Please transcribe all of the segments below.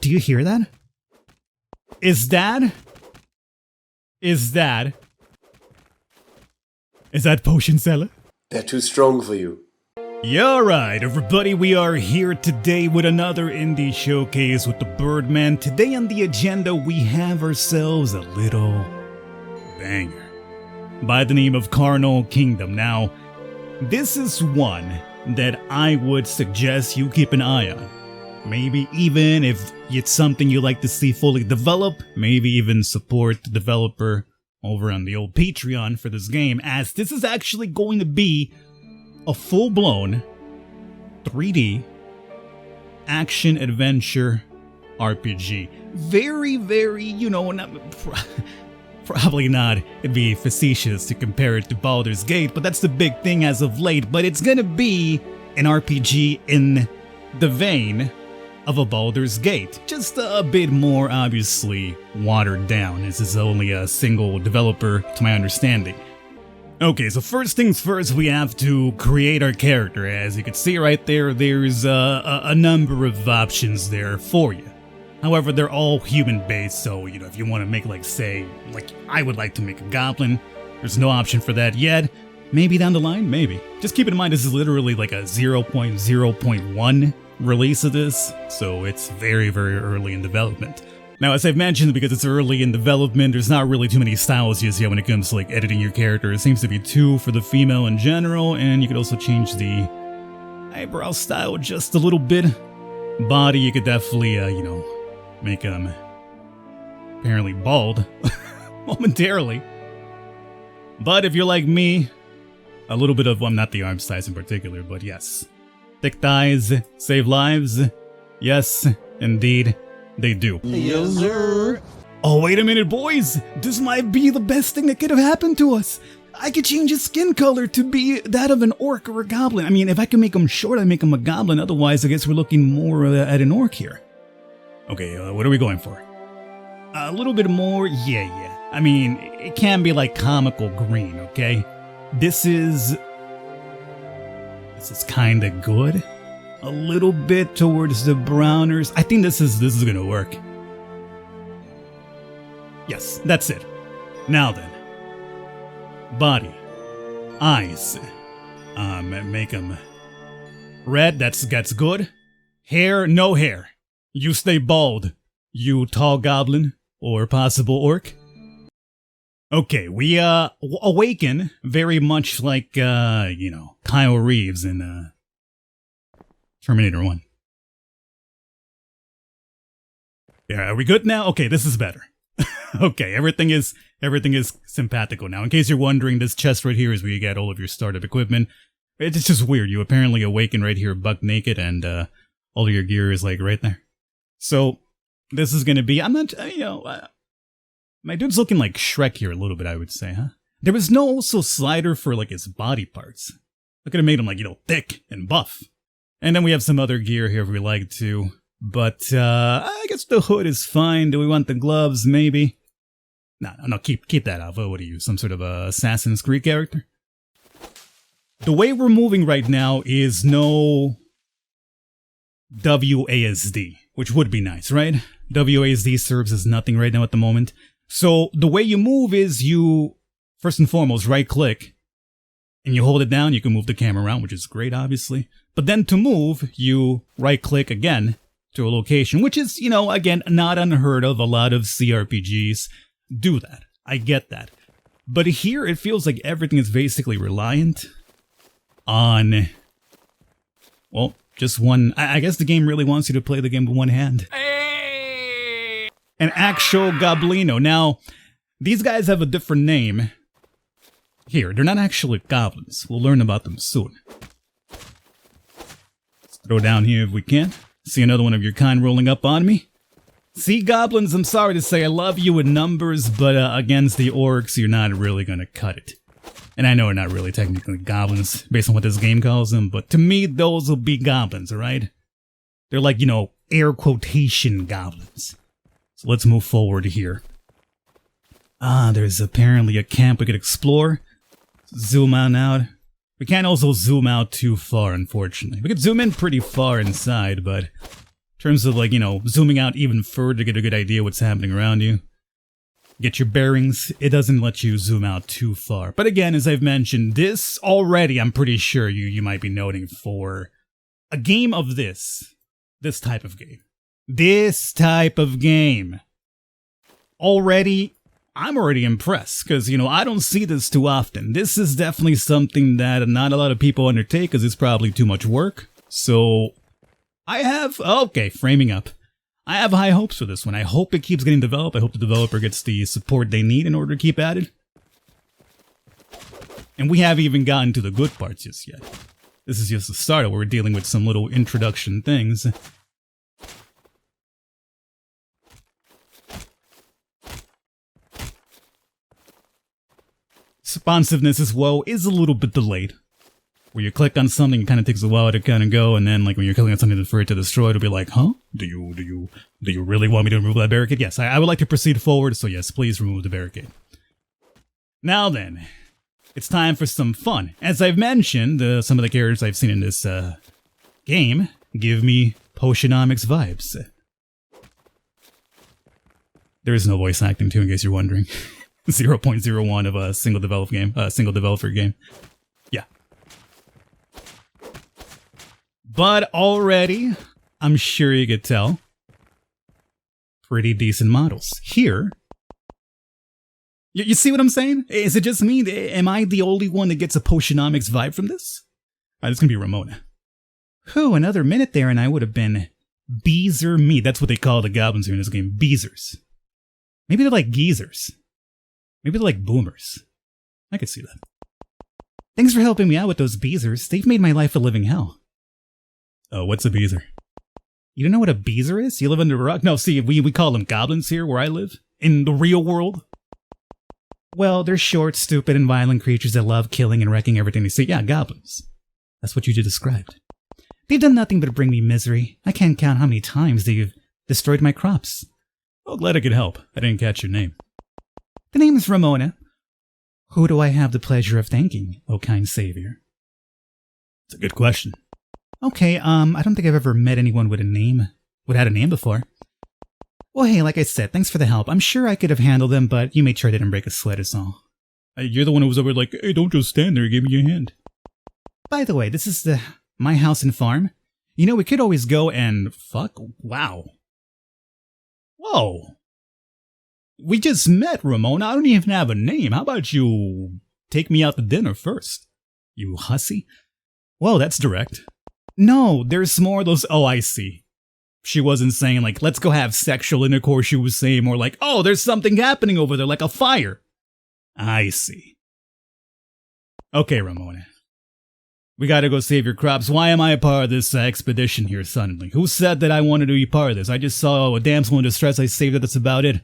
Do you hear that? Is that potion seller? They're too strong for you. Yeah, right, everybody, we are here today with another indie showcase with the Birdman. Today on the agenda, we have ourselves a little banger by the name of Carnal Kingdom. Now, this is one that I would suggest you keep an eye on. Maybe even if it's something you like to see fully develop, maybe even support the developer over on the old Patreon for this game, as this is actually going to be a full-blown 3D action-adventure RPG. Very, probably not, it'd be facetious to compare it to Baldur's Gate, but that's the big thing as of late. But it's gonna be an RPG in the vein of a Baldur's Gate. Just a bit more, obviously, watered down. This is only a single developer, to my understanding. Okay, so first things first, we have to create our character. As you can see right there, there's a number of options there for you. However, they're all human-based, so, if you want to make, I would like to make a goblin, there's no option for that yet. Maybe down the line, maybe. Just keep in mind, this is literally like a 0.0.1 release of this, so it's very, very early in development. Now, as I've mentioned, because it's early in development, there's not really too many styles just yet when it comes to editing your character. It seems to be 2 for the female in general, and you could also change the eyebrow style just a little bit. Body, you could definitely, make him apparently bald momentarily. But if you're like me, a little bit of, well, not the arm size in particular, but yes. Thick thighs save lives. Yes, indeed. They do. Yes, sir. Oh, wait a minute, boys! This might be the best thing that could have happened to us! I could change his skin color to be that of an orc or a goblin. I mean, if I can make him short, I'd make him a goblin. Otherwise, I guess we're looking more at an orc here. Okay, what are we going for? A little bit more? Yeah. I mean, it can be like comical green, okay? This is kinda good. A little bit towards the browners. I think this is gonna work. Yes, that's it. Now then. Body. Eyes. Make them red, that's good. Hair, no hair. You stay bald, you tall goblin, or possible orc. Okay, we awaken very much like, Kyle Reeves in, Terminator 1. Yeah, are we good now? Okay, this is better. Okay, everything is simpatico now. In case you're wondering, this chest right here is where you get all of your startup equipment. It's just weird. You apparently awaken right here buck naked, and all of your gear is right there. So this is gonna be, I'm not, my dude's looking like Shrek here a little bit, I would say, huh? There was no also slider for his body parts. I could have made him thick and buff. And then we have some other gear here if we like to. But, I guess the hood is fine. Do we want the gloves? Maybe. No, keep that off. What are you, some sort of Assassin's Creed character? The way we're moving right now is no WASD, which would be nice, right? WASD serves as nothing right now at the moment. So, the way you move is you, first and foremost, right-click, and you hold it down, you can move the camera around, which is great, obviously. But then to move, you right-click again to a location, which is, again, not unheard of. A lot of CRPGs do that. I get that. But here, it feels like everything is basically reliant on, well, just one. I guess the game really wants you to play the game with one hand. An actual goblino. Now, these guys have a different name. Here, they're not actually goblins. We'll learn about them soon. Let's throw down here if we can. See another one of your kind rolling up on me. See, goblins, I'm sorry to say I love you in numbers, but against the orcs, you're not really gonna cut it. And I know we're not really technically goblins, based on what this game calls them, but to me, those will be goblins, alright? They're like, air quotation goblins. So let's move forward here. There's apparently a camp we could explore. Zoom out. We can't also zoom out too far, unfortunately. We could zoom in pretty far inside, but terms of like, zooming out even further to get a good idea what's happening around you. Get your bearings. It doesn't let you zoom out too far. But again, as I've mentioned, this already, I'm pretty sure you might be noting for a game of this type of game. This type of game. I'm already impressed, because, I don't see this too often. This is definitely something that not a lot of people undertake, because it's probably too much work. So, framing up. I have high hopes for this one. I hope it keeps getting developed. I hope the developer gets the support they need in order to keep at it. And we haven't even gotten to the good parts just yet. This is just the start. We're dealing with some little introduction things. Responsiveness as well is a little bit delayed. Where you click on something, it kind of takes a while to kind of go, and then like when you're clicking on something for it to destroy, it'll be like, huh? Do you really want me to remove that barricade? Yes, I would like to proceed forward, so yes, please remove the barricade. Now then, it's time for some fun. As I've mentioned, some of the characters I've seen in this game give me Potionomics vibes. There is no voice acting too, in case you're wondering. 0.01 of a single developer game. Yeah. But already, I'm sure you could tell, pretty decent models. Here, you see what I'm saying? Is it just me? Am I the only one that gets a Potionomics vibe from this? Alright, this is gonna be Ramona. Whew, another minute there and I would have been Beezer me. That's what they call the goblins here in this game, Beezers. Maybe they're like geezers. Maybe they're like boomers. I could see that. Thanks for helping me out with those Beezers. They've made my life a living hell. Oh, what's a Beezer? You don't know what a Beezer is? You live under a rock? No, see, we call them goblins here where I live. In the real world. Well, they're short, stupid, and violent creatures that love killing and wrecking everything they see. Yeah, goblins. That's what you just described. They've done nothing but bring me misery. I can't count how many times they've destroyed my crops. Well, glad I could help. I didn't catch your name. The name is Ramona. Who do I have the pleasure of thanking, O kind savior? It's a good question. Okay, I don't think I've ever met anyone with a name, had a name before. Well, hey, like I said, thanks for the help. I'm sure I could have handled them, but you made sure I didn't break a sweat is all. You're the one who was over like, hey, don't just stand there, give me your hand. By the way, this is my house and farm. We could always go and fuck. Wow. Whoa. We just met, Ramona. I don't even have a name. How about you take me out to dinner first? You hussy? Whoa, that's direct. No, there's more of those. Oh, I see. She wasn't saying, like, let's go have sexual intercourse. She was saying more like, oh, there's something happening over there, like a fire. I see. Okay, Ramona. We gotta go save your crops. Why am I a part of this expedition here suddenly? Who said that I wanted to be part of this? I just saw a damsel in distress. I saved it. That's about it.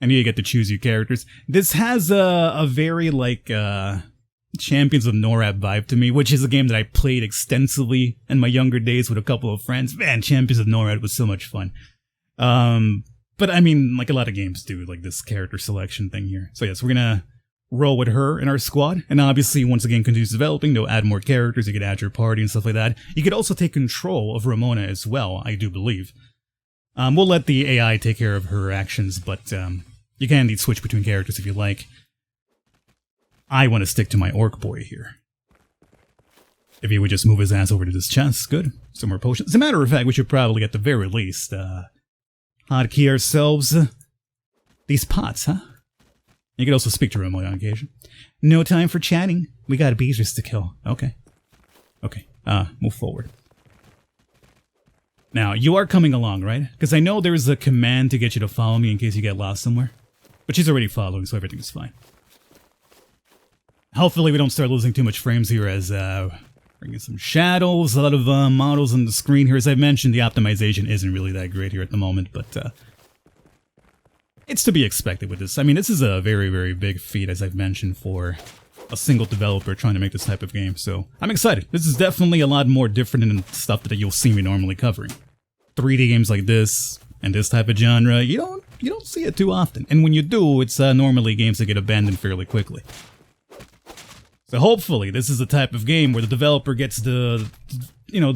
And you get to choose your characters. This has a very, like, Champions of Norab vibe to me, which is a game that I played extensively in my younger days with a couple of friends. Man, Champions of Norab was so much fun. But I mean, like a lot of games do, like this character selection thing here. So yes, we're gonna roll with her in our squad. And obviously, once the game continues developing, they'll add more characters. You could add your party and stuff like that. You could also take control of Ramona as well, I do believe. We'll let the AI take care of her actions, but you can indeed switch between characters if you like. I want to stick to my orc boy here. If he would just move his ass over to this chest, good. Some more potions. As a matter of fact, we should probably at the very least hotkey ourselves these pots, huh? You could also speak to Ramona on occasion. No time for chatting. We got beezers to kill. Okay. Okay. Move forward. Now, you are coming along, right? Because I know there's a command to get you to follow me in case you get lost somewhere. But she's already following, so everything's fine. Hopefully we don't start losing too much frames here as bringing some shadows, a lot of models on the screen here. As I mentioned, the optimization isn't really that great here at the moment, but it's to be expected with this. I mean, this is a very, very big feat, as I've mentioned, for a single developer trying to make this type of game, so I'm excited. This is definitely a lot more different than stuff that you'll see me normally covering. 3D games like this and this type of genre, you don't see it too often, and when you do, it's normally games that get abandoned fairly quickly. So hopefully this is the type of game where the developer gets the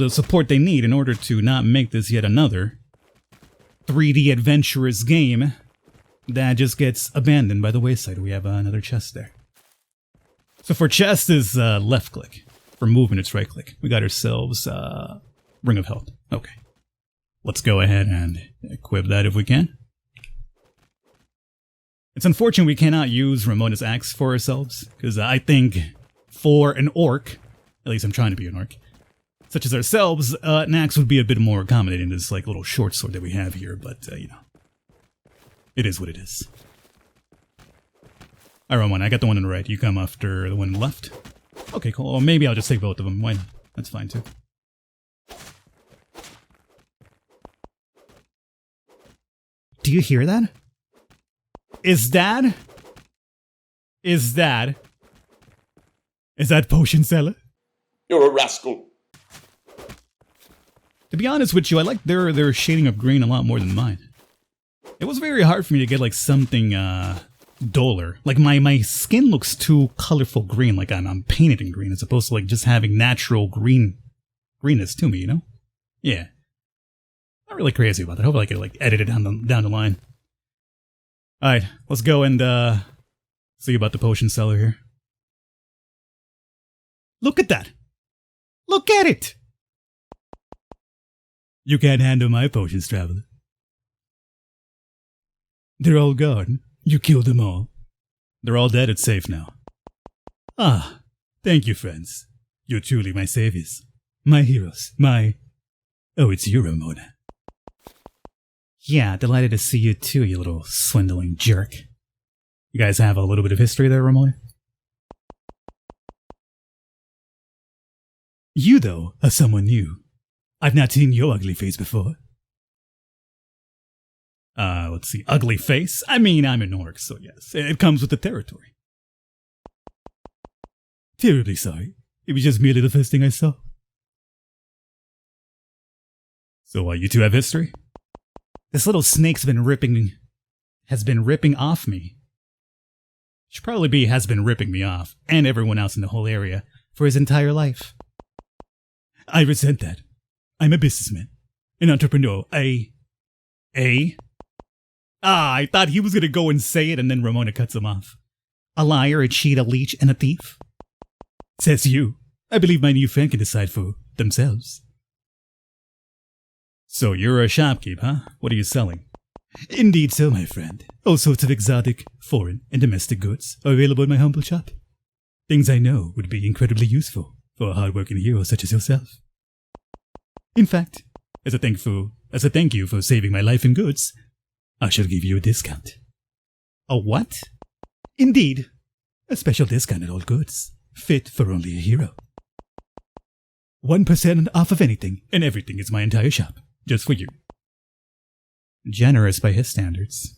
support they need in order to not make this yet another 3D adventurous game that just gets abandoned by the wayside. We have another chest there. So for chest is left click. For movement it's right click. We got ourselves Ring of Health. Okay. Let's go ahead and equip that if we can. It's unfortunate we cannot use Ramona's axe for ourselves, because I think for an orc, at least I'm trying to be an orc, such as ourselves, an axe would be a bit more accommodating to this like little short sword that we have here, but it is what it is. Alright, Ramona, I got the one on the right. You come after the one on the left. Okay, cool. Or maybe I'll just take both of them. Why not? That's fine too. Do you hear that? Is that potion seller? You're a rascal. To be honest with you, I like their shading of green a lot more than mine. It was very hard for me to get like something duller. Like my skin looks too colorful green, like I'm painted in green as opposed to like just having natural greenness to me, you know? Yeah. Not really crazy about that. Hopefully I can like edit it down the line. Alright, let's go and see about the potion seller here. Look at that! Look at it! You can't handle my potions, traveler. They're all gone. You killed them all. They're all dead. It's safe now. Ah, thank you, friends. You're truly my saviors. My heroes. Oh, it's you, Ramona. Yeah, delighted to see you too, you little swindling jerk. You guys have a little bit of history there, Ramona? You, though, are someone new. I've not seen your ugly face before. Let's see. Ugly face? I mean, I'm an orc, so yes. It comes with the territory. Terribly sorry. It was just merely the first thing I saw. So, you two have history? This little snake's has been ripping off me. Should probably be has been ripping me off, and everyone else in the whole area, for his entire life. I resent that. I'm a businessman. An entrepreneur. I thought he was gonna go and say it, and then Ramona cuts him off. A liar, a cheat, a leech, and a thief? Says you. I believe my new friend can decide for themselves. So you're a shopkeep, huh? What are you selling? Indeed so, my friend. All sorts of exotic, foreign, and domestic goods are available in my humble shop. Things I know would be incredibly useful for a hard-working hero such as yourself. In fact, as a thank you for saving my life and goods, I shall give you a discount. A what? Indeed, a special discount on all goods, fit for only a hero. 1% off of anything, and everything is my entire shop, just for you. Generous by his standards.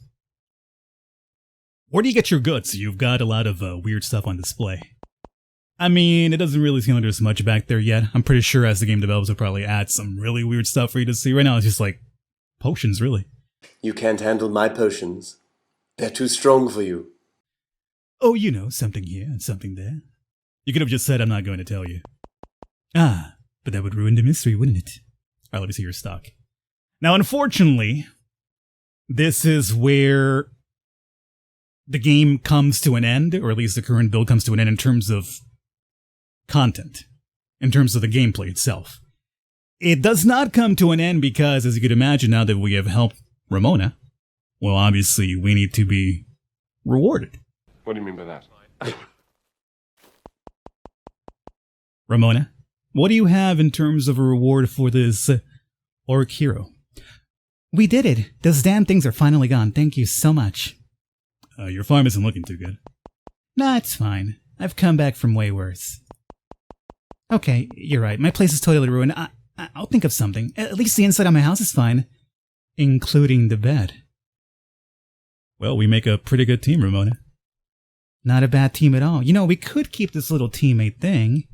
Where do you get your goods? You've got a lot of weird stuff on display. I mean, it doesn't really seem like there's much back there yet. I'm pretty sure as the game develops, will probably add some really weird stuff for you to see. Right now, it's just like potions, really. You can't handle my potions. They're too strong for you. Oh, you know, something here and something there. You could have just said I'm not going to tell you. Ah, but that would ruin the mystery, wouldn't it? Alright, let me see your stock. Now, unfortunately, this is where the game comes to an end, or at least the current build comes to an end in terms of content, in terms of the gameplay itself. It does not come to an end because, as you could imagine, now that we have helped Ramona, well, obviously, we need to be rewarded. What do you mean by that? Ramona, what do you have in terms of a reward for this orc hero? We did it. Those damn things are finally gone. Thank you so much. Your farm isn't looking too good. Nah, it's fine. I've come back from way worse. Okay, you're right. My place is totally ruined. I'll think of something. At least the inside of my house is fine. Including the bed. Well, we make a pretty good team, Ramona. Not a bad team at all. You know, we could keep this little teammate thing.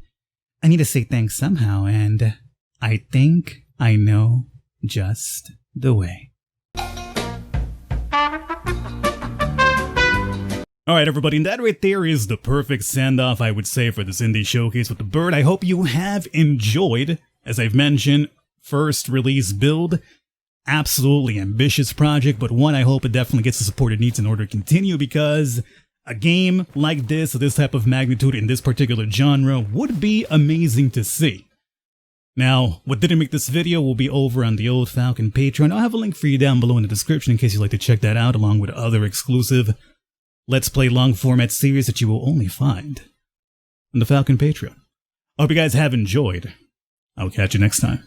I need to say thanks somehow, and I think I know just the way. Alright everybody, and that right there is the perfect send-off, I would say, for this indie showcase with the bird. I hope you have enjoyed. As I've mentioned, first release build, absolutely ambitious project, but one I hope it definitely gets the support it needs in order to continue, because a game like this type of magnitude in this particular genre would be amazing to see. Now, what didn't make this video will be over on the old Falcon Patreon. I'll have a link for you down below in the description in case you'd like to check that out, along with other exclusive Let's Play long format series that you will only find on the Falcon Patreon. I hope you guys have enjoyed. I'll catch you next time.